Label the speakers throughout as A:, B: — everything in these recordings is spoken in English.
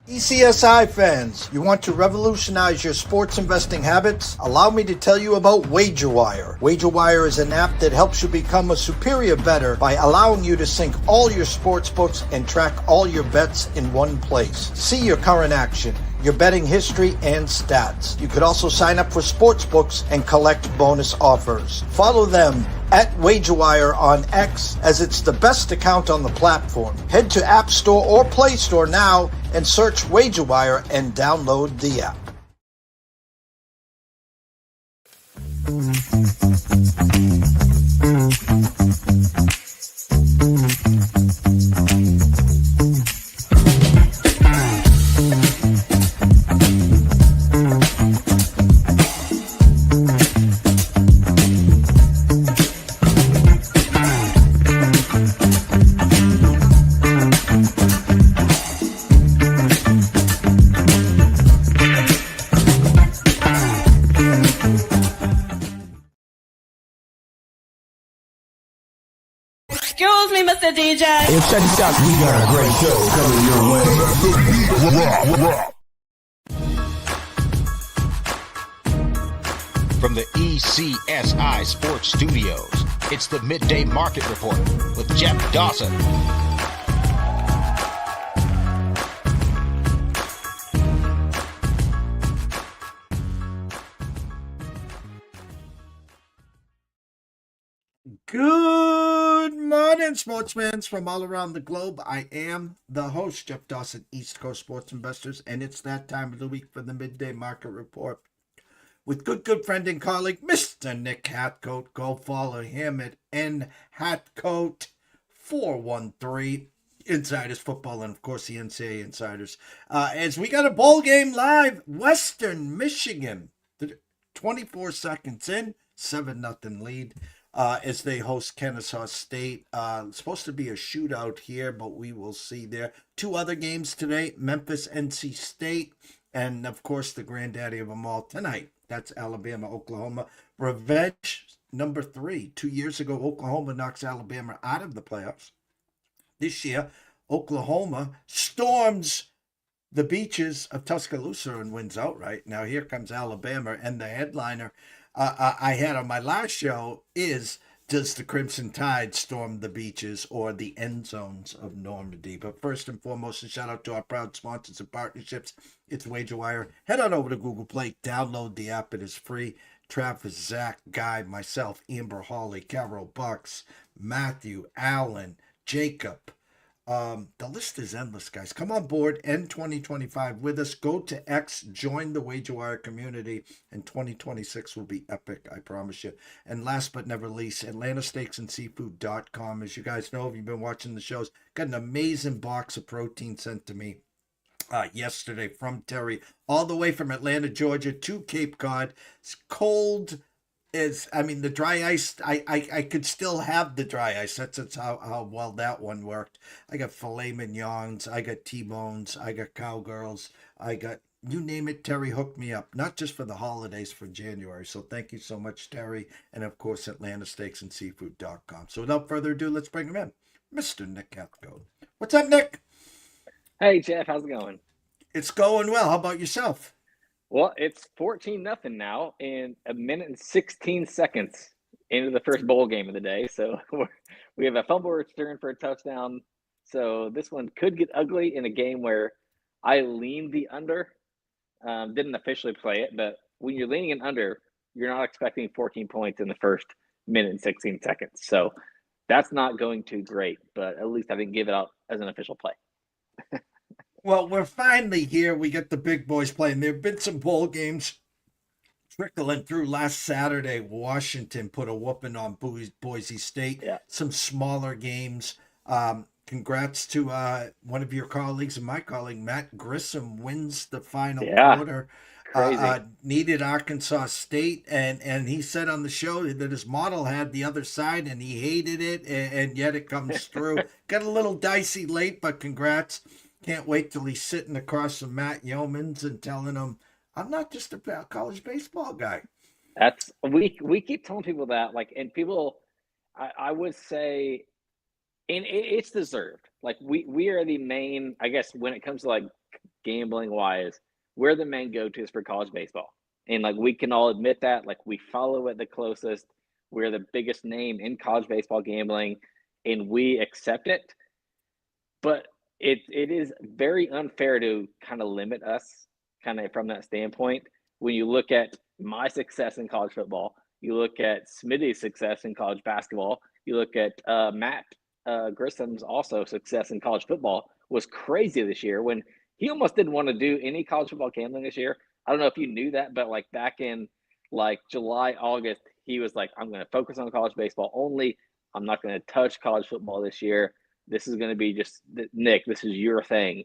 A: ECSI fans, you want to revolutionize your sports investing habits? Allow me to tell you about WagerWire. WagerWire is an app that helps you become a superior bettor by allowing you to sync all your sports books and track all your bets in one place. See your current action, your betting history, and stats. You could also sign up for sports books and collect bonus offers. Follow them at WagerWire on X, as it's the best account on the platform. Head to App Store or Play Store now and search WagerWire and download the app.
B: Excuse me, Mr. DJ.
C: Hey, check this out. We got a great show coming your way.
D: From the ECSI Sports Studios, it's the Midday Market Report with Jeff Dawson.
A: Good morning, sportsmen from all around the globe. I am the host, Jeff Dawson, East Coast Sports Investors, and it's that time of the week for the Midday Market Report with good friend and colleague, Mr. Nick Hathcoat. Go follow him at Hathcoat413. Insiders Football, and of course the NCAA Insiders. As we got a bowl game live, Western Michigan, 24 seconds in, 7-0 lead. As they host Kennesaw State. Supposed to be a shootout here, but we will see there. Two other games today, Memphis, NC State, and of course the granddaddy of them all tonight. That's Alabama, Oklahoma. Revenge number 3. 2 years ago, Oklahoma knocks Alabama out of the playoffs. This year, Oklahoma storms the beaches of Tuscaloosa and wins outright. Now here comes Alabama, and the headliner I had on my last show is, does the Crimson Tide storm the beaches or the end zones of Normandy? But first and foremost, a shout out to our proud sponsors and partnerships. It's WagerWire. Head on over to Google Play, download the app. It is free. Travis, Zach, Guy, myself, Amber, Holly, Carol, Bucks, Matthew, Allen, Jacob. The list is endless, guys. Come on board, end 2025 with us. Go to X, join the WagerWire community, and 2026 will be epic, I promise you. And last but never least, AtlantaSteaksAndSeafood.com. As you guys know, if you've been watching the shows, got an amazing box of protein sent to me yesterday from Terry, all the way from Atlanta, Georgia to Cape Cod. It's cold. The dry ice, I could still have the dry ice. That's how well that one worked. I got filet mignons, I got T-bones, I got cowgirls, I got, you name it, Terry hooked me up. Not just for the holidays, for January. So thank you so much, Terry. And of course, AtlantaSteaksAndSeafood.com. So without further ado, let's bring him in. Mr. Nick Hathcoat. What's up, Nick?
E: Hey, Jeff, how's it going?
A: It's going well. How about yourself?
E: Well, it's 14-0 now in 1 minute and 16 seconds into the first bowl game of the day. So we have a fumble return for a touchdown. So this one could get ugly in a game where I leaned the under. Didn't officially play it, but when you're leaning an under, you're not expecting 14 points in the first 1 minute and 16 seconds. So that's not going too great, but at least I didn't give it out as an official play.
A: Well, we're finally here. We get the big boys playing. There have been some bowl games trickling through. Last Saturday, Washington put a whooping on Boise State. Yeah. Some smaller games. Congrats to one of your colleagues and my colleague, Matt Grissom, wins the final quarter. Needed Arkansas State, and he said on the show that his model had the other side, and he hated it, and yet it comes through. Got a little dicey late, but congrats. Can't wait till he's sitting across from Matt Yeomans and telling him, I'm not just a college baseball guy.
E: That's we keep telling people that, like, and people, I would say, and it's deserved. Like we are the main, I guess, when it comes to like gambling wise, we're the main go-tos for college baseball. And like we can all admit that, like we follow it the closest. We're the biggest name in college baseball gambling, and we accept it. But it is very unfair to kind of limit us kind of from that standpoint. When you look at my success in college football, you look at Smitty's success in college basketball, you look at Matt Grissom's also success in college football was crazy this year when he almost didn't want to do any college football gambling this year. I don't know if you knew that, but like back in like July, August, he was like, I'm going to focus on college baseball only. I'm not going to touch college football this year. This is going to be just Nick, this is your thing.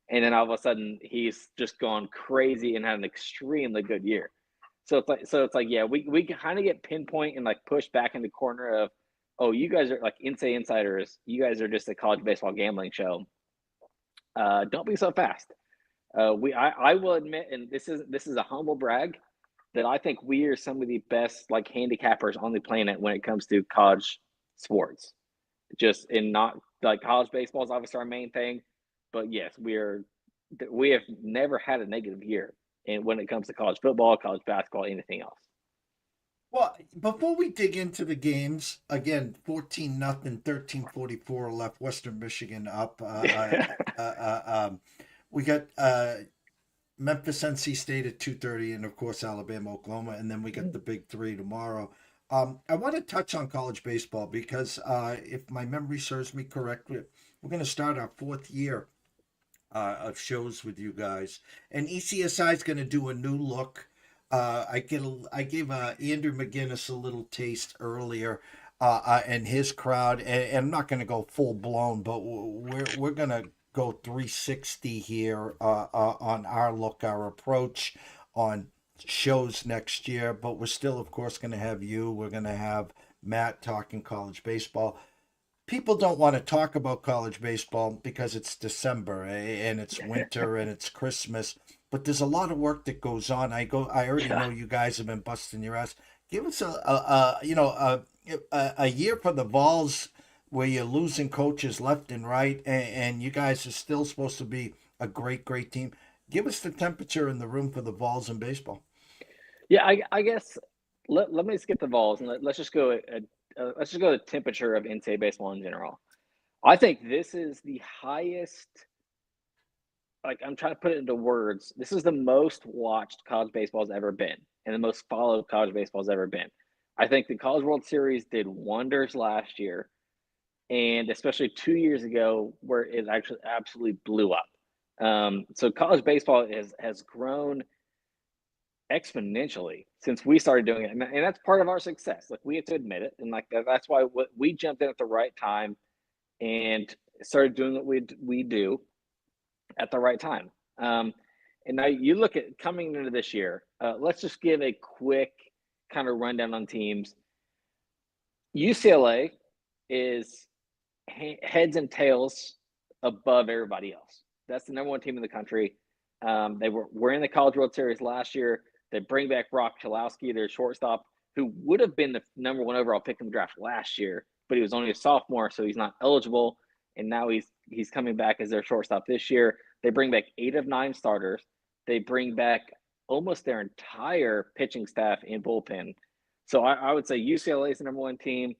E: And then all of a sudden he's just gone crazy and had an extremely good year. So it's like, yeah, we kind of get pinpoint and like pushed back in the corner of, oh, you guys are like NCAA insiders. You guys are just a college baseball gambling show. Don't be so fast. I will admit, and this is a humble brag, that I think we are some of the best like handicappers on the planet when it comes to college sports. Just in not like college baseball is obviously our main thing, but yes, we have never had a negative year. And when it comes to college football, college basketball, anything else.
A: Well, before we dig into the games, again, 14-0, 13:44 left, Western Michigan up. We got Memphis, NC State at 2:30, and of course Alabama, Oklahoma, and then we got the big three tomorrow. I want to touch on college baseball because if my memory serves me correctly, we're going to start our fourth year of shows with you guys, and ECSI is going to do a new look. I gave Andrew McGinnis a little taste earlier, and his crowd, and I'm not going to go full blown, but we're going to go 360 here on our look, our approach on shows next year. But we're still, of course, going to have you. We're going to have Matt talking college baseball. People don't want to talk about college baseball because it's December and it's winter and it's Christmas. But there's a lot of work that goes on. I already know you guys have been busting your ass. Give us a year for the Vols where you're losing coaches left and right, and you guys are still supposed to be a great team. Give us the temperature in the room for the Vols in baseball.
E: Yeah, I guess let me skip the Vols and let's just go let's just go to the temperature of NCAA baseball in general. I think this is the highest. Like I'm trying to put it into words. This is the most watched college baseball has ever been, and the most followed college baseball has ever been. I think the College World Series did wonders last year, and especially 2 years ago, where it actually absolutely blew up. So college baseball has grown exponentially since we started doing it, and that's part of our success. Like we have to admit it, and like that's why we jumped in at the right time and started doing what we do at the right time. And now you look at coming into this year. Let's just give a quick kind of rundown on teams. UCLA is heads and tails above everybody else. That's the number one team in the country. They were in the College World Series last year. They bring back Brock Chalowski, their shortstop, who would have been the number one overall pick in the draft last year, but he was only a sophomore, so he's not eligible. And now he's coming back as their shortstop this year. They bring back 8 of 9 starters. They bring back almost their entire pitching staff and bullpen. So I would say UCLA is the number one team.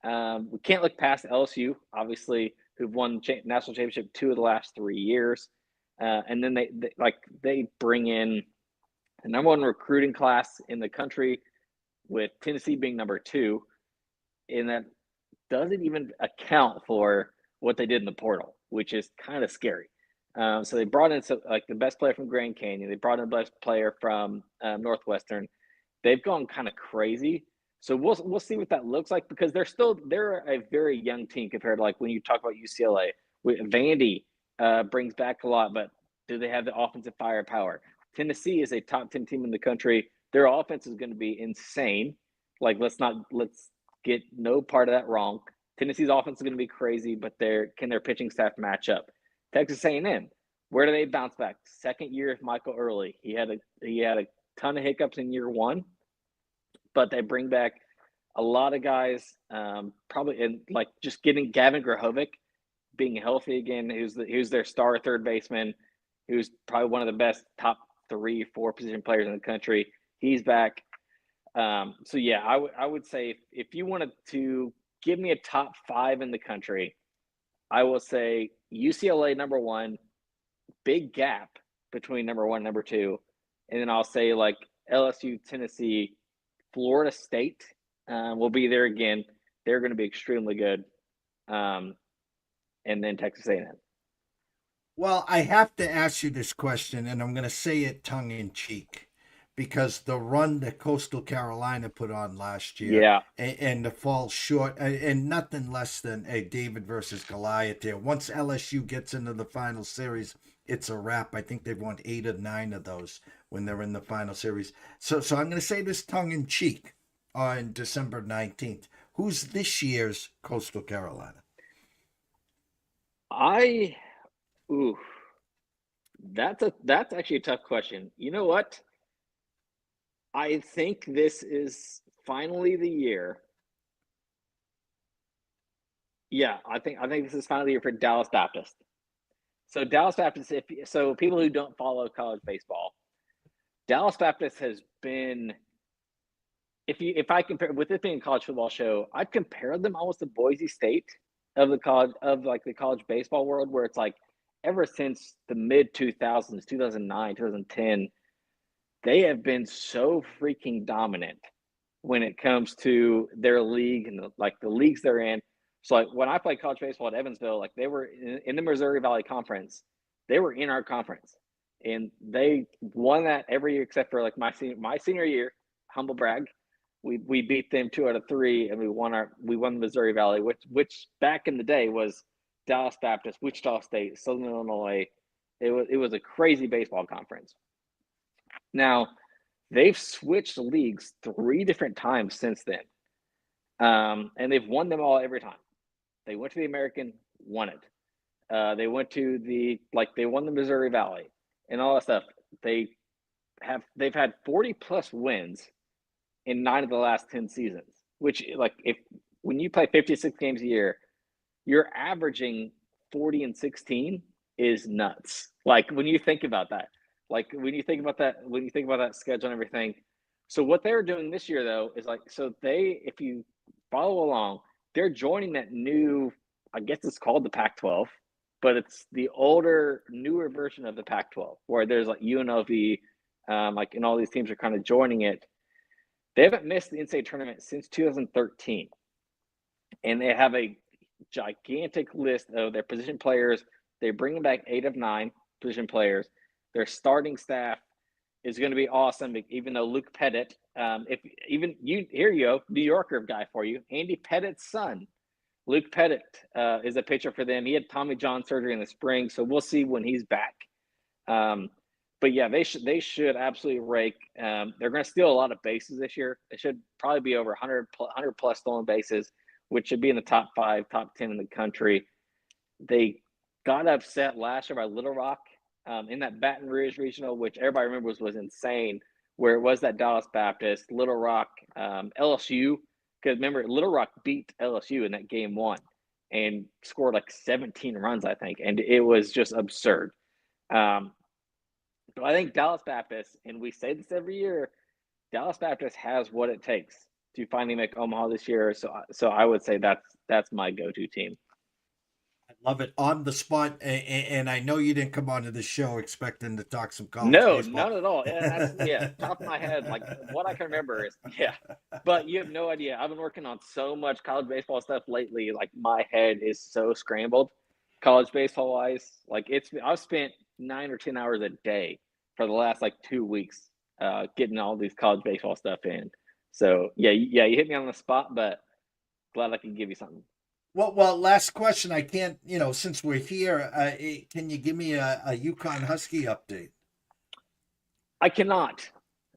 E: We can't look past LSU, obviously, who've won national championship 2 of the last 3 years. And then they bring in the number one recruiting class in the country, with Tennessee being number 2. And that doesn't even account for what they did in the portal, which is kind of scary. So they brought in the best player from Grand Canyon. They brought in the best player from Northwestern. They've gone kind of crazy. So we'll see what that looks like, because they're a very young team compared to like when you talk about UCLA. Vandy brings back a lot, but do they have the offensive firepower? Tennessee is a top 10 team in the country. Their offense is going to be insane. Like let's get no part of that wrong. Tennessee's offense is going to be crazy, but can their pitching staff match up? Texas A&M, where do they bounce back? Second year of Michael Early. He had a ton of hiccups in year 1, but they bring back a lot of guys. Probably in like just getting Gavin Grahovic being healthy again. Who's their star third baseman, who's probably one of the best top 3-4 position players in the country. He's back. So yeah, I would say if you wanted to give me a top 5 in the country, I will say UCLA number 1, big gap between number 1 and number 2, and then I'll say like LSU, Tennessee, Florida State will be there again. They're going to be extremely good, and then Texas A&M.
A: Well, I have to ask you this question, and I'm going to say it tongue in cheek, because the run that Coastal Carolina put on last year,
E: Yeah,
A: and the fall short, and nothing less than a David versus Goliath here. Once LSU gets into the final series, it's a wrap. I think they've won 8 or 9 of those when they're in the final series. So I'm going to say this tongue in cheek on December 19th. Who's this year's Coastal Carolina?
E: ooh, that's actually a tough question. You know what? I think this is finally the year. Yeah, I think this is finally the year for Dallas Baptist. So Dallas Baptist, so people who don't follow college baseball, Dallas Baptist has been, if I compare with it being a college football show, I'd compare them almost to Boise State of the college baseball world, where it's like ever since the mid 2000s, 2009, 2010, they have been so freaking dominant when it comes to their league and the leagues they're in. So like when I played college baseball at Evansville, like they were in the Missouri Valley Conference, they were in our conference, and they won that every year except for like my senior year. Humble brag, we beat them 2 out of 3, and we won the Missouri Valley, which back in the day was Dallas Baptist, Wichita State, Southern Illinois. It was a crazy baseball conference. Now they've switched leagues 3 different times since then, and they've won them all every time. They went to the American, won it. They went to they won the Missouri Valley and all that stuff. They've had 40 plus wins in 9 of the last 10 seasons, which when you play 56 games a year, you're averaging 40 and 16 is nuts. Like when you think about that, when you think about that schedule and everything. So what they're doing this year though is if you follow along, they're joining that new, I guess it's called the Pac-12, but it's the older, newer version of the Pac-12, where there's like UNLV, and all these teams are kind of joining it. They haven't missed the NCAA tournament since 2013, and they have a gigantic list of their position players. They're bringing back 8 of 9 position players. Their starting staff is going to be awesome, even though Luke Pettit, here you go, New Yorker guy for you, Andy Pettit's son. Luke Pettit is a pitcher for them. He had Tommy John surgery in the spring, so we'll see when he's back. But yeah, they should absolutely rake. They're going to steal a lot of bases this year. They should probably be over 100 plus stolen bases, which should be in the top 5, top 10 in the country. They got upset last year by Little Rock in that Baton Rouge regional, which everybody remembers was insane, where it was that Dallas Baptist, Little Rock, LSU. Because remember, Little Rock beat LSU in that game 1 and scored like 17 runs, I think, and it was just absurd. So I think Dallas Baptist, and we say this every year, Dallas Baptist has what it takes to finally make Omaha this year. So I would say that's my go-to team.
A: I love it. On the spot, and I know you didn't come onto the show expecting to talk some college
E: No,
A: baseball.
E: not at all. Top of my head, like what I can remember is but you have no idea. I've been working on so much college baseball stuff lately. Like my head is so scrambled, college baseball wise. Like I've spent 9 or 10 hours a day for the last 2 weeks, getting all these college baseball stuff in. So you hit me on the spot, but glad I can give you something.
A: Well, last question. I can't, since we're here, can you give me a UConn Husky update?
E: I cannot.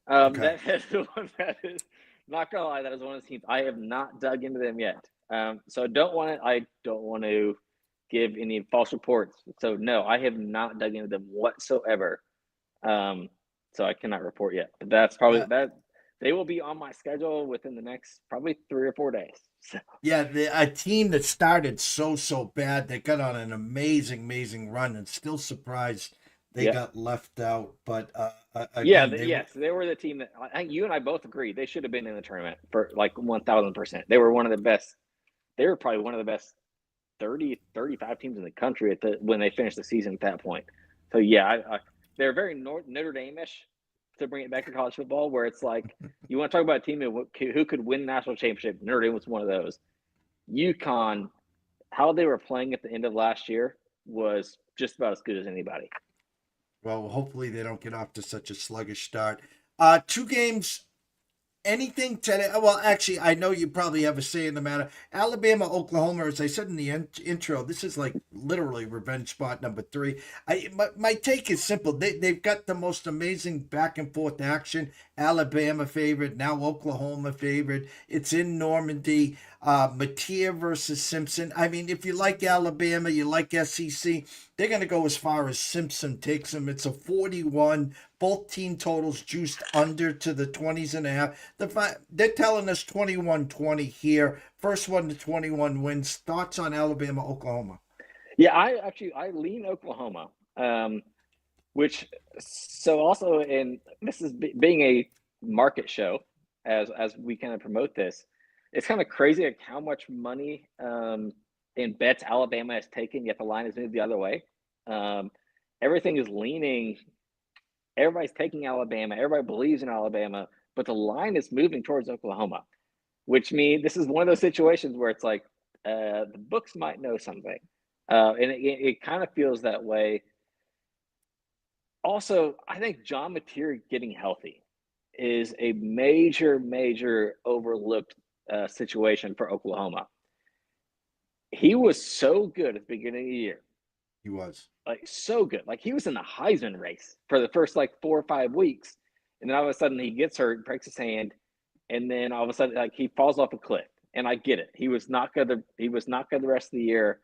A: Okay.
E: That is the one that is, not gonna lie, that is one of the teams I have not dug into them yet. So I don't want to give any false reports. So no, I have not dug into them whatsoever. So I cannot report yet. But that's probably that. They will be on my schedule within the next probably 3 or 4 days. So.
A: Yeah, a team that started so bad, they got on an amazing run and still surprised they got left out. But
E: Yeah,
A: again,
E: yes, they were the team that I think you and I both agree they should have been in the tournament for like 1000%. They were one of the best. They were probably one of the best 35 teams in the country when they finished the season at that point. So yeah, they're very Notre Dame-ish, to bring it back to college football, where it's like you want to talk about a team who could win the national championship. Notre Dame was one of those. UConn, how they were playing at the end of last year was just about as good as anybody.
A: well, hopefully they don't get off to such a sluggish start. Two games. Anything today? Well, actually, I know you probably have a say in the matter. Alabama, Oklahoma, as I said in the intro, this is like literally revenge spot number 3. My take is simple. They've got the most amazing back and forth action. Alabama favorite, now Oklahoma favorite. It's in Normandy. Mateer versus Simpson. I mean, if you like Alabama, you like SEC, they're going to go as far as Simpson takes them. It's a 41. Both team totals juiced under to the 20s and a half. They're telling us 21-20 here. First one to 21 wins. Thoughts on Alabama, Oklahoma?
E: Yeah, I lean Oklahoma, which so also, and this is being a market show as we kind of promote this. It's kind of crazy like how much money in bets Alabama has taken, yet the line has moved the other way. Everything is leaning. Everybody's taking Alabama. Everybody believes in Alabama, but the line is moving towards Oklahoma, which means this is one of those situations where it's like the books might know something, and it kind of feels that way. Also, I think John Mateer getting healthy is a major overlooked situation for Oklahoma. He was so good at the beginning of the year.
A: He was.
E: Like so good. Like he was in the Heisman race for the first like 4 or 5 weeks. And then all of a sudden he gets hurt, breaks his hand, and then all of a sudden like he falls off a cliff. And I get it. He was not good the rest of the year.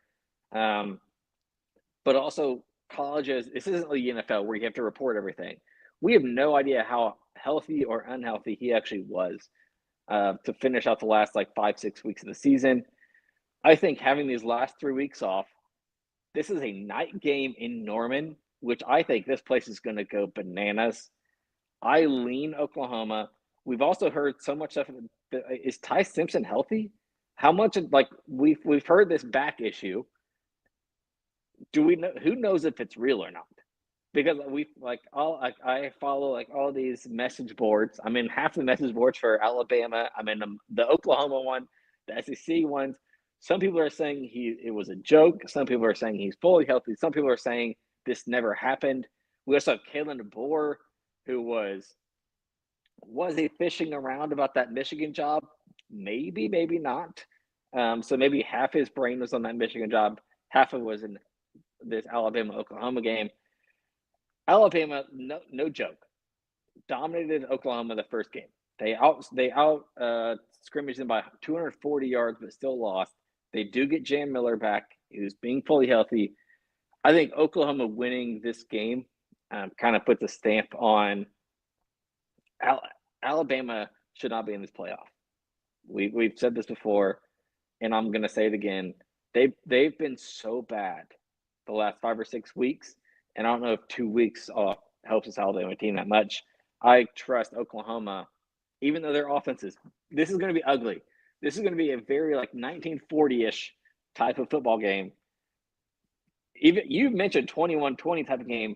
E: But also colleges, this isn't like the NFL where you have to report everything. We have no idea how healthy or unhealthy he actually was to finish out the last like 5-6 weeks of the season. I think having these last 3 weeks off, this is a night game in Norman, which I think this place is going to go bananas. I lean Oklahoma. We've also heard so much stuff. Is Ty Simpson healthy? How much like we've heard this back issue. Do we know? Who knows if it's real or not? Because I follow like all these message boards. I'm in half the message boards for Alabama. I'm in the Oklahoma one, the SEC ones. Some people are saying it was a joke. Some people are saying he's fully healthy. Some people are saying this never happened. We also have Kalen DeBoer, who was he fishing around about that Michigan job? Maybe, maybe not. So maybe half his brain was on that Michigan job. Out was in this Alabama-Oklahoma game. Alabama, no joke, dominated Oklahoma the first game. They out scrimmaged them by 240 yards, but still lost. They do get Jan Miller back, who's being fully healthy. I think Oklahoma winning this game kind of puts a stamp on Alabama should not be in this playoff. We've said this before, and I'm going to say it again. They've been so bad the last 5 or 6 weeks, and I don't know if 2 weeks off helps this Alabama team that much. I trust Oklahoma, even though their offense is – this is going to be ugly. This is going to be a very like 1940-ish type of football game. Even you mentioned 21-20 type of game.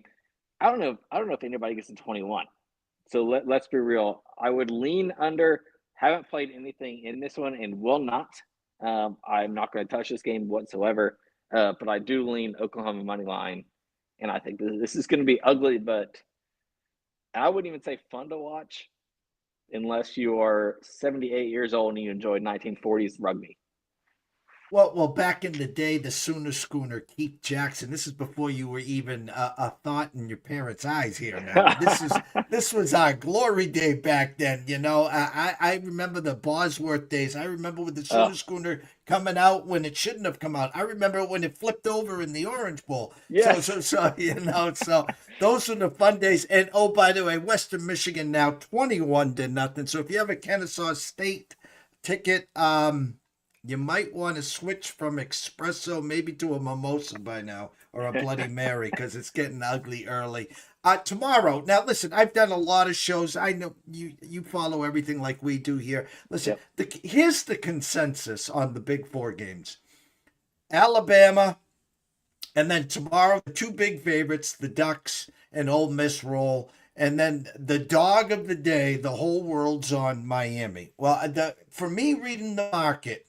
E: I don't know if anybody gets to 21. So let's be real. I would lean under. Haven't played anything in this one and will not. I'm not going to touch this game whatsoever. But I do lean Oklahoma money line, and I think this is going to be ugly. But I wouldn't even say fun to watch unless you are 78 years old and you enjoyed 1940s rugby.
A: Well, back in the day, the Sooner Schooner, Keith Jackson. This is before you were even a thought in your parents' eyes here. Now, this was our glory day back then. You know, I remember the Bosworth days. I remember with the Sooner Schooner coming out when it shouldn't have come out. I remember when it flipped over in the Orange Bowl.
E: Yeah.
A: So you know, so those were the fun days. And oh, by the way, Western Michigan now 21-0. So if you have a Kennesaw State ticket, you might want to switch from espresso maybe to a mimosa by now. or a Bloody Mary because it's getting ugly early. Tomorrow, now listen, I've done a lot of shows. I know you follow everything like we do here. Listen,
E: Yep.
A: here's the consensus on the big four games. Alabama, and then tomorrow, the two big favorites, the Ducks and Ole Miss roll. And then the dog of the day, the whole world's on Miami. Well, for me reading the market,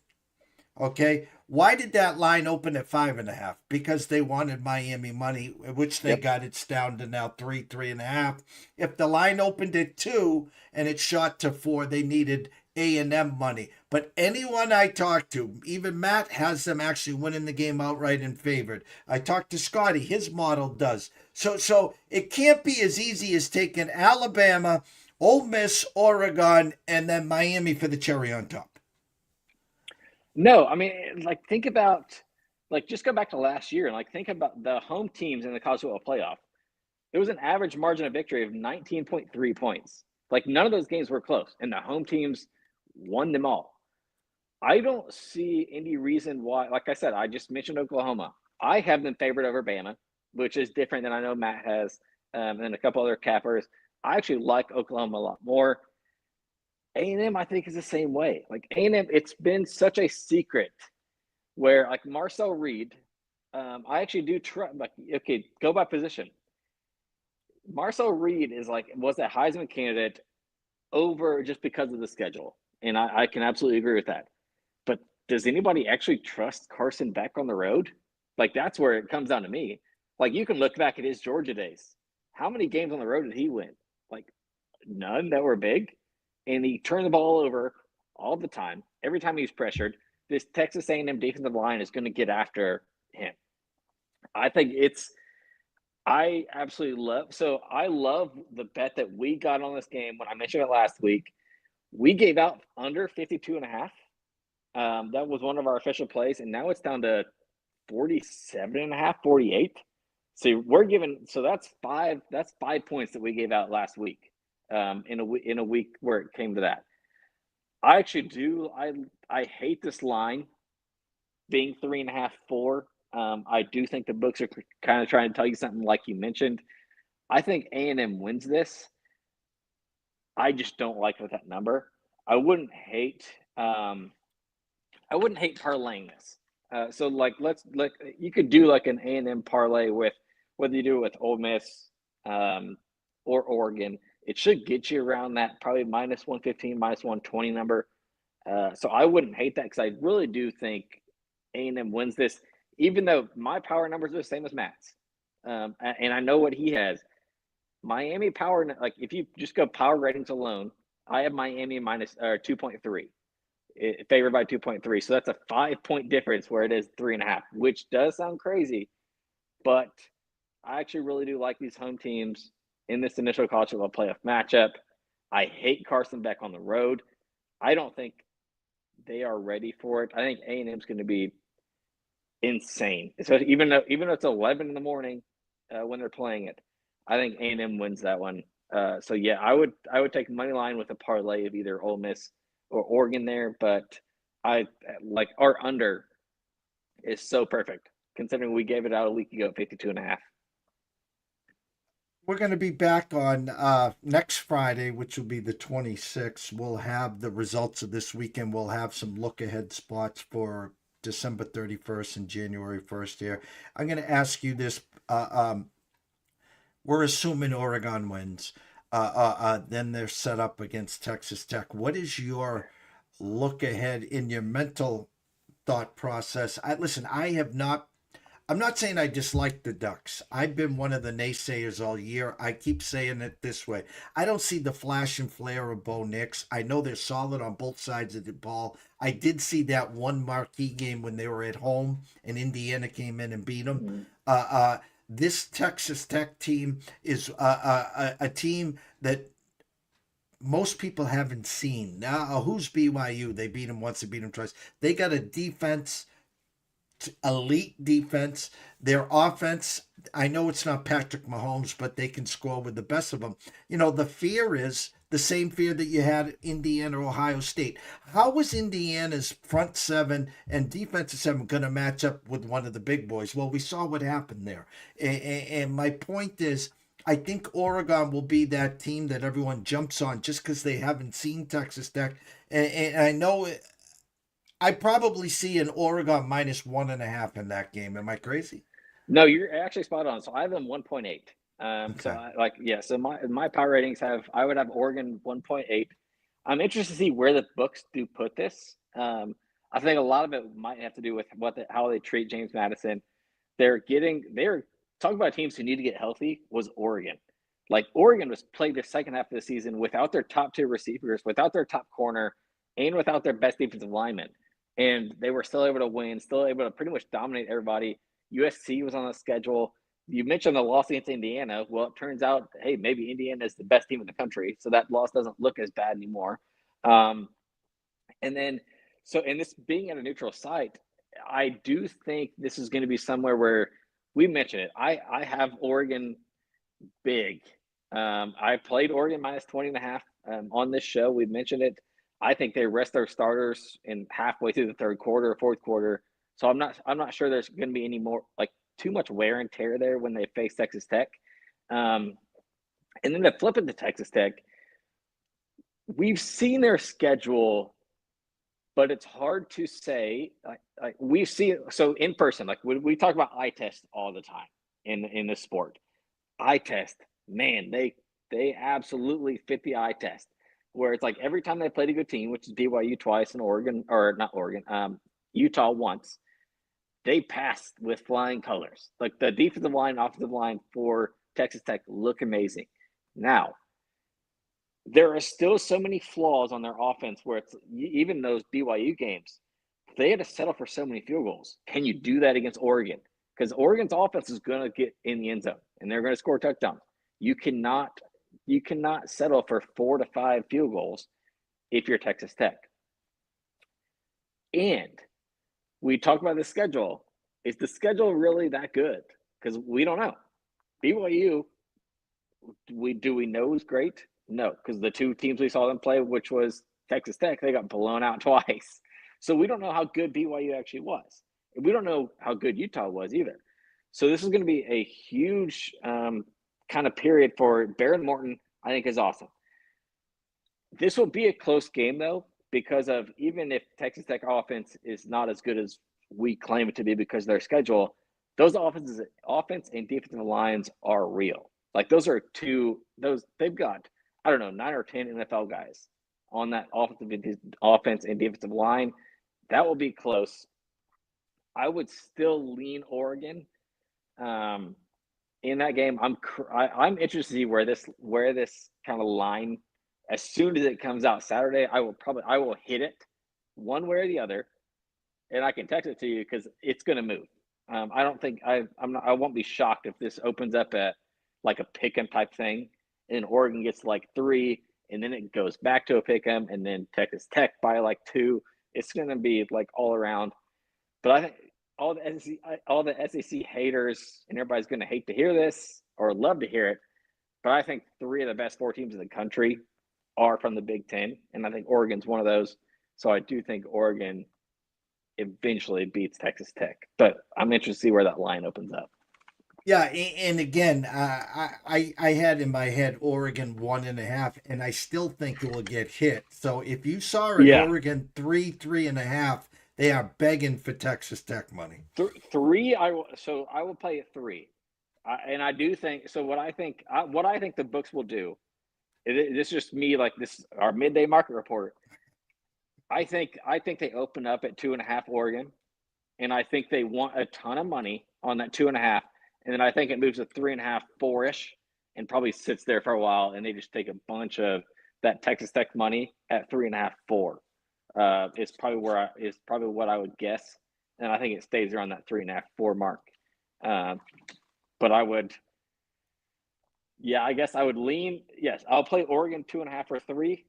A: okay, why did that line open at 5.5? Because they wanted Miami money, which they
E: Yep.
A: got. It's down to now 3.5. If the line opened at 2 and it shot to 4, they needed A&M money. But anyone I talk to, even Matt has them actually winning the game outright and favored. I talked to Scotty, his model does. So it can't be as easy as taking Alabama, Ole Miss, Oregon, and then Miami for the cherry on top.
E: No, I mean, like, think about, like, just go back to last year and, like, think about the home teams in the college football playoff. It was an average margin of victory of 19.3 points. Like, none of those games were close, and the home teams won them all. I don't see any reason why, like I said, I just mentioned Oklahoma. I have them favored over Bama, which is different than I know Matt has, and a couple other cappers. I actually like Oklahoma a lot more. A&M, I think, is the same way. Like, A&M, it's been such a secret where, like, Marcel Reed, I actually do try, like, okay, go by position. Marcel Reed was a Heisman candidate over just because of the schedule. And I can absolutely agree with that. But does anybody actually trust Carson Beck on the road? Like, that's where it comes down to me. Like, you can look back at his Georgia days. How many games on the road did he win? Like, none that were big. And he turned the ball over all the time. Every time he's pressured, this Texas A&M defensive line is going to get after him. I think I absolutely love. So I love the bet that we got on this game when I mentioned it last week. We gave out under 52.5. That was one of our official plays, and now it's down to 47.5, 48. So that's 5 points that we gave out last week. In a week where it came to that. I actually I hate this line being 3.5, 4. I do think the books are kind of trying to tell you something like you mentioned. I think A&M wins this. I just don't like with that number. I wouldn't hate parlaying this. So like you could do like an A&M parlay with whether you do it with Ole Miss or Oregon. It should get you around that probably minus 115, minus 120 number. So I wouldn't hate that because I really do think A&M wins this, even though my power numbers are the same as Matt's. And I know what he has. Miami power, like if you just go power ratings alone, I have Miami minus 2.3, favored by 2.3. So that's a 5-point difference where it is 3.5, which does sound crazy. But I actually really do like these home teams in this initial college football playoff matchup. I hate Carson Beck on the road. I don't think they are ready for it. I think A&M's going to be insane. So even though it's 11 in the morning when they're playing it, I think A&M wins that one. So yeah, I would take money line with a parlay of either Ole Miss or Oregon there, but I like our under is so perfect considering we gave it out a week ago at 52.5.
A: We're going to be back on next Friday, which will be the 26th. We'll have the results of this weekend. We'll have some look ahead spots for December 31st and January 1st here. I'm going to ask you this. We're assuming Oregon wins. Then they're set up against Texas Tech. What is your look ahead in your mental thought process? I'm not saying I dislike the Ducks. I've been one of the naysayers all year. I keep saying it this way. I don't see the flash and flare of Bo Nix. I know they're solid on both sides of the ball. I did see that one marquee game when they were at home and Indiana came in and beat them. This Texas Tech team is a team that most people haven't seen. Now, who's BYU? They beat them once, they beat them twice. They got a defense, elite defense. Their offense, I know it's not Patrick Mahomes, but they can score with the best of them. You know, the fear is the same fear that you had Indiana or Ohio State. How was Indiana's front seven and defensive seven going to match up with one of the big boys? Well, we saw what happened there. And my point is, I think Oregon will be that team that everyone jumps on just because they haven't seen Texas Tech. And I know I probably see an Oregon minus 1.5 in that game. Am I crazy?
E: No, you're actually spot on. So I have them 1.8. So
A: Okay.
E: so my power ratings I would have Oregon 1.8. I'm interested to see where the books do put this. I think a lot of it might have to do with how they treat James Madison. They're talking about teams who need to get healthy was Oregon. Like Oregon was played their second half of the season without their top two receivers, without their top corner, and without their best defensive lineman. And they were still able to win, still able to pretty much dominate everybody. USC was on the schedule. You mentioned the loss against Indiana. Well, it turns out, hey, maybe Indiana is the best team in the country, so that loss doesn't look as bad anymore. And then, and this being at a neutral site, I do think this is going to be somewhere where we mentioned it. I have Oregon big. I played Oregon minus 20.5 on this show. We mentioned it. I think they rest their starters in halfway through the third quarter or fourth quarter. So I'm not sure there's going to be any more too much wear and tear there when they face Texas Tech. And then to flip it to Texas Tech, we've seen their schedule, but it's hard to say. We see so in person, we talk about eye test all the time in this sport. Eye test, man, they absolutely fit the eye test. Where it's like every time they played a good team, which is BYU twice and Utah once, they passed with flying colors. Like the defensive line and offensive line for Texas Tech look amazing. Now, there are still so many flaws on their offense where it's even those BYU games, they had to settle for so many field goals. Can you do that against Oregon? Because Oregon's offense is going to get in the end zone and they're going to score touchdowns. You cannot settle for 4 to 5 field goals if you're Texas Tech. And we talk about the schedule. Is the schedule really that good? Because we don't know. BYU, do we know is great? No, because the two teams we saw them play, which was Texas Tech, they got blown out twice. So we don't know how good BYU actually was. We don't know how good Utah was either. So this is going to be a huge kind of period for Baron Morton. I think is awesome. This will be a close game though, because of even if Texas Tech offense is not as good as we claim it to be because of their schedule, those offense and defensive lines are real. Like those they've got, I don't know, 9 or 10 NFL guys on that offense and defensive line. That will be close. I would still lean Oregon in that game. I'm interested to see where this kind of line, as soon as it comes out Saturday, I will hit it one way or the other, and I can text it to you because it's going to move. I don't think I won't be shocked if this opens up at like a pick'em type thing, and Oregon gets like 3, and then it goes back to a pick'em, and then Texas Tech by like 2. It's going to be like all around. But I think all the SEC haters and everybody's going to hate to hear this or love to hear it, but I think 3 of the best 4 teams in the country are from the Big Ten, and I think Oregon's one of those. So I do think Oregon eventually beats Texas Tech, but I'm interested to see where that line opens up.
A: Yeah, and again, I had in my head Oregon 1.5, and I still think it will get hit. So if you saw it,
E: Yeah.
A: Oregon 3.5, they are begging for Texas Tech money.
E: 3, I will play at 3, and I do think so. What I think the books will do. This is just me, like this our midday market report. I think they open up at 2.5 Oregon, and I think they want a ton of money on that 2.5. And then I think it moves to 3.5, 4-ish, and probably sits there for a while. And they just take a bunch of that Texas Tech money at 3.5, 4. Is probably what I would guess. And I think it stays around that 3.5, 4 mark. But I would, I guess I would lean. Yes, I'll play Oregon 2.5 or 3.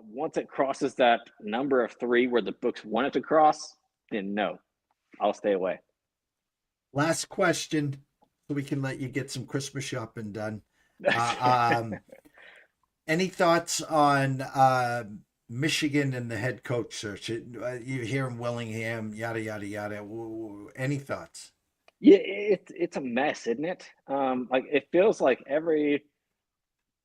E: Once it crosses that number of 3 where the books want it to cross, then no, I'll stay away.
A: Last question, so we can let you get some Christmas shopping done. Any thoughts on Michigan and the head coach search? You hear him Willingham, yada yada yada. Any thoughts?
E: Yeah, it's a mess, isn't it? Like it feels like and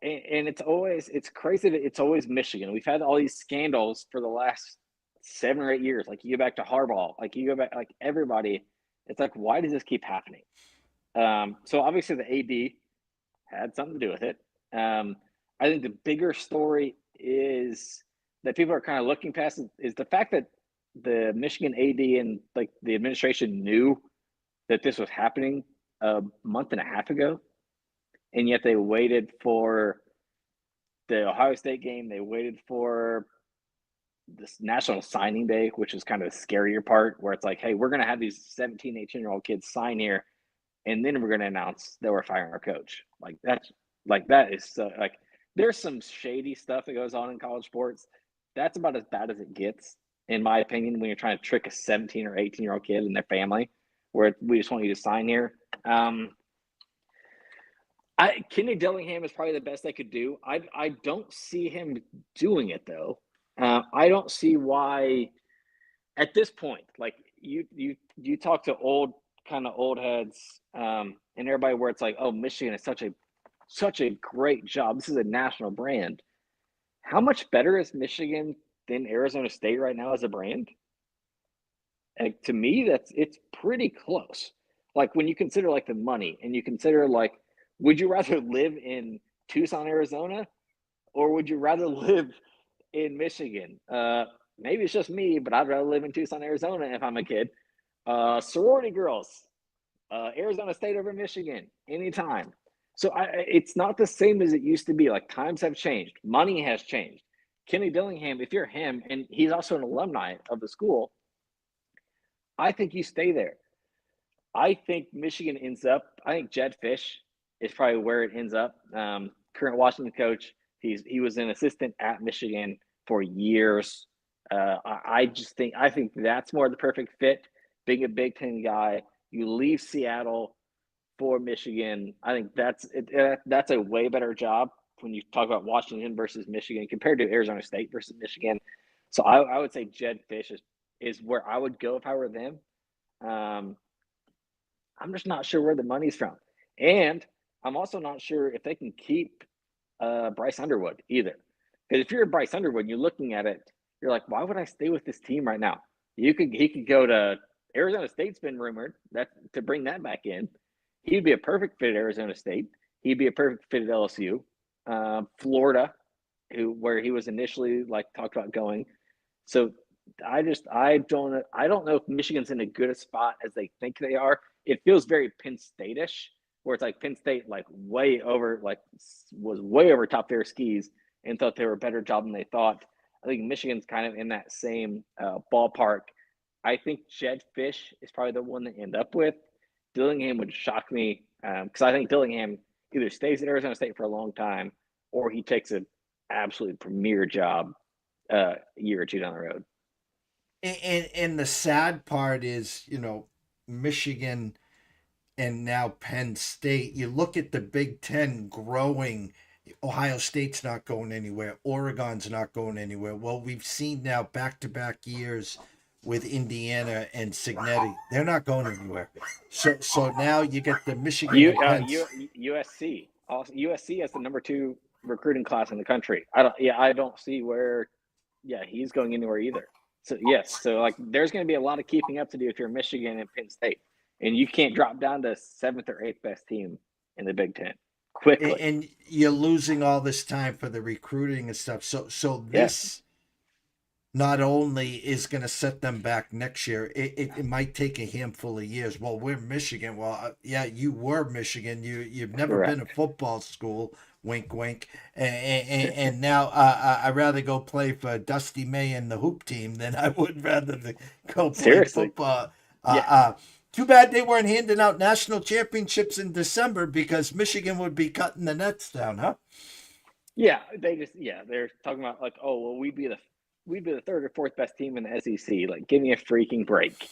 E: it's crazy that it's always Michigan. We've had all these scandals for the last 7 or 8 years. Like you go back to Harbaugh, like you go back, like everybody. It's like, why does this keep happening? So obviously the AD had something to do with it. I think the bigger story is that people are kind of looking past is the fact that the Michigan AD and like the administration knew that this was happening a month and a half ago, and yet they waited for the Ohio State game. They waited for this national signing day, which is kind of the scarier part, where it's like, hey, we're going to have these 17, 18-year-old kids sign here, and then we're going to announce that we're firing our coach. That is so, like there's some shady stuff that goes on in college sports. That's about as bad as it gets, in my opinion, when you're trying to trick a 17 or 18-year-old kid and their family, where we just want you to sign here. Kenny Dillingham is probably the best they could do. I don't see him doing it though. I don't see why at this point. Like you talk to old heads and everybody where it's like, oh, Michigan is such a great job. This is a national brand. How much better is Michigan than Arizona State right now as a brand? And to me, it's pretty close. Like when you consider like the money and you consider like, would you rather live in Tucson, Arizona, or would you rather live in Michigan? Maybe it's just me, but I'd rather live in Tucson, Arizona if I'm a kid. Sorority girls, Arizona State over Michigan, anytime. So it's not the same as it used to be. Like times have changed, money has changed. Kenny Dillingham, if you're him, and he's also an alumni of the school, I think you stay there. I think Michigan ends up. I think Jed Fish is probably where it ends up. Current Washington coach. He was an assistant at Michigan for years. I think that's more the perfect fit. Being a Big Ten guy, you leave Seattle for Michigan. I think that's a way better job when you talk about Washington versus Michigan compared to Arizona State versus Michigan. So I would say Jed Fish is where I would go if I were them. I'm just not sure where the money's from. And I'm also not sure if they can keep Bryce Underwood either. Because if you're Bryce Underwood, you're looking at it, you're like, why would I stay with this team right now? He could go to Arizona State's been rumored that to bring that back in. He'd be a perfect fit at Arizona State. He'd be a perfect fit at LSU. Florida, where he was initially like talked about going. So I don't know if Michigan's in a good a spot as they think they are. It feels very Penn State-ish, where it's like Penn State was way over top their skis and thought they were a better job than they thought. I think Michigan's kind of in that same ballpark. I think Jed Fish is probably the one to end up with. Dillingham would shock me because I think Dillingham either stays at Arizona State for a long time or he takes an absolute premier job a year or two down the road.
A: And the sad part is, Michigan and now Penn State. You look at the Big Ten growing. Ohio State's not going anywhere. Oregon's not going anywhere. Well, we've seen now back-to-back years with Indiana and Signetti. They're not going anywhere. So now you get the Michigan
E: USC. Also, USC has the number 2 recruiting class in the country. I don't see where he's going anywhere either. So yes, like there's going to be a lot of keeping up to do if you're Michigan and Penn State, and you can't drop down to 7th or 8th best team in the Big Ten quickly.
A: And you're losing all this time for the recruiting and stuff. So this not only is going to set them back next year, it might take a handful of years. Well, we're Michigan. Well, you were Michigan. You've never
E: Correct.
A: been a football school. Wink, wink. And now I'd rather go play for Dusty May and the hoop team than I would rather go play football. Too bad they weren't handing out national championships in December because Michigan would be cutting the nets down, huh?
E: Yeah, they're talking about like, oh well, we'd be the 3rd or 4th best team in the SEC. Like, give me a freaking break.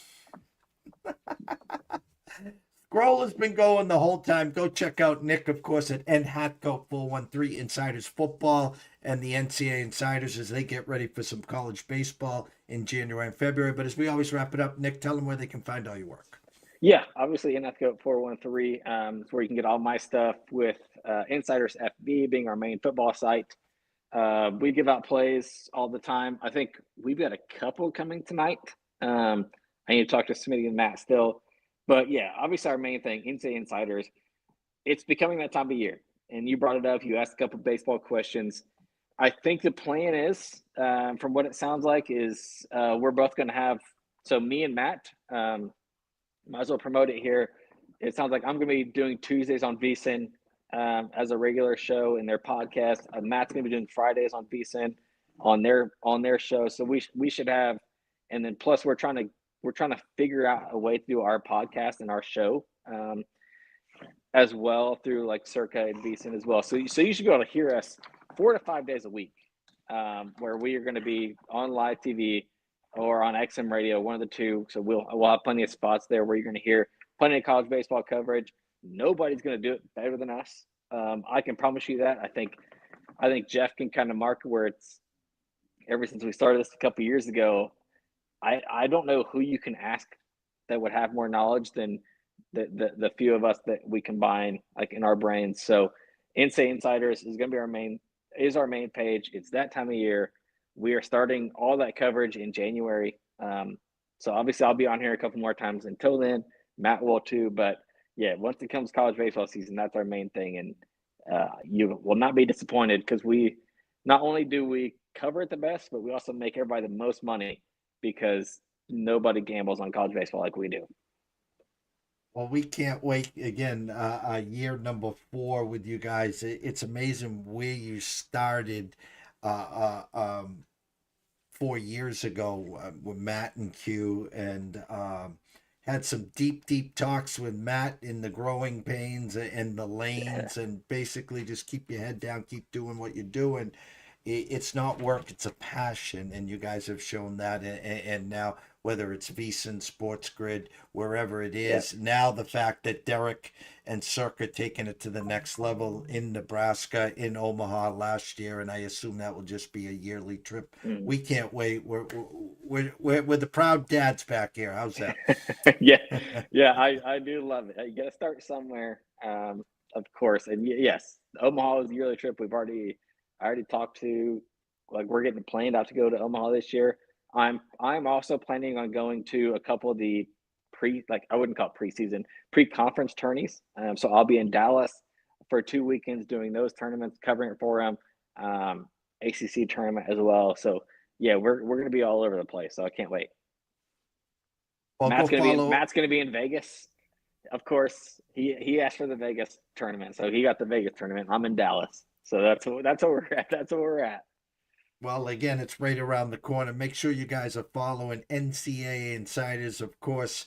A: Grohl has been going the whole time. Go check out Nick, of course, at Hathcoat 413 Insiders Football and the NCAA Insiders as they get ready for some college baseball in January and February. But as we always wrap it up, Nick, tell them where they can find all your work.
E: Yeah, obviously Hathcoat 413 is where you can get all my stuff with Insiders FB being our main football site. We give out plays all the time. I think we've got a couple coming tonight. I need to talk to Smitty and Matt still. But yeah, obviously our main thing, NCAA Insiders, it's becoming that time of year. And you brought it up. You asked a couple baseball questions. I think the plan is, from what it sounds like, is we're both going to have, so me and Matt, might as well promote it here. It sounds like I'm going to be doing Tuesdays on VSiN as a regular show in their podcast. Matt's going to be doing Fridays on VSiN on their show. So we should have, and then plus we're trying to figure out a way to do our podcast and our show as well through like Circa and VSiN as well. So you should be able to hear us 4 to 5 days a week, where we are going to be on live TV or on XM radio, one of the two. So we'll have plenty of spots there where you're going to hear plenty of college baseball coverage. Nobody's going to do it better than us. I can promise you that. I think Jeff can kind of mark where it's ever since we started this a couple years ago. I don't know who you can ask that would have more knowledge than the few of us that we combine like in our brains. So NCAA Insiders is going to be our main page. It's that time of year. We are starting all that coverage in January. So obviously I'll be on here a couple more times until then. Matt will too. But yeah, once it comes college baseball season, that's our main thing. And you will not be disappointed because we not only do we cover it the best, but we also make everybody the most money because nobody gambles on college baseball like we do.
A: Well, we can't wait again. Year number 4 with you guys. It's amazing where you started 4 years ago with Matt and Q, and had some deep talks with Matt in the growing pains and the lanes, and basically just keep your head down, keep doing what you're doing. It's not work, it's a passion, and you guys have shown that. And now, whether it's VSiN, Sports Grid, wherever it is, now the fact that Derek and Circa taking it to the next level in Nebraska, in Omaha last year, and I assume that will just be a yearly trip. We can't wait. We're the proud dads back here. How's that?
E: yeah, I do love it. You got to start somewhere, of course. And yes, Omaha is a yearly trip. I already talked to, like, we're getting planned out to go to Omaha this year. I'm also planning on going to a couple of the I wouldn't call it preseason, pre-conference tourneys. So I'll be in Dallas for 2 weekends doing those tournaments, covering it for them. ACC tournament as well. So yeah, we're going to be all over the place. So I can't wait.
A: Well,
E: Matt's going to be in Vegas. Of course, he asked for the Vegas tournament, so he got the Vegas tournament. I'm in Dallas. So that's where we're at. That's where we're at.
A: Well, again, it's right around the corner. Make sure you guys are following NCAA Insiders, of course.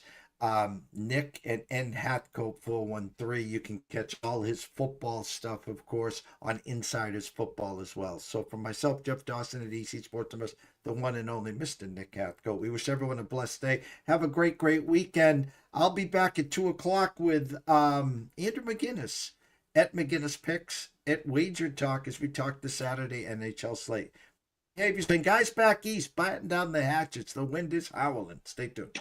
A: Nick at Hathcoat 413. You can catch all his football stuff, of course, on Insiders Football as well. So for myself, Jeff Dawson at EC Sports Numbers, the one and only Mr. Nick Hathcoat, we wish everyone a blessed day. Have a great weekend. I'll be back at 2:00 with Andrew McGinnis at McGinnis Picks at Wager Talk as we talk the Saturday NHL slate. Hey, if you've been guys back east, batten down the hatches. The wind is howling. Stay tuned.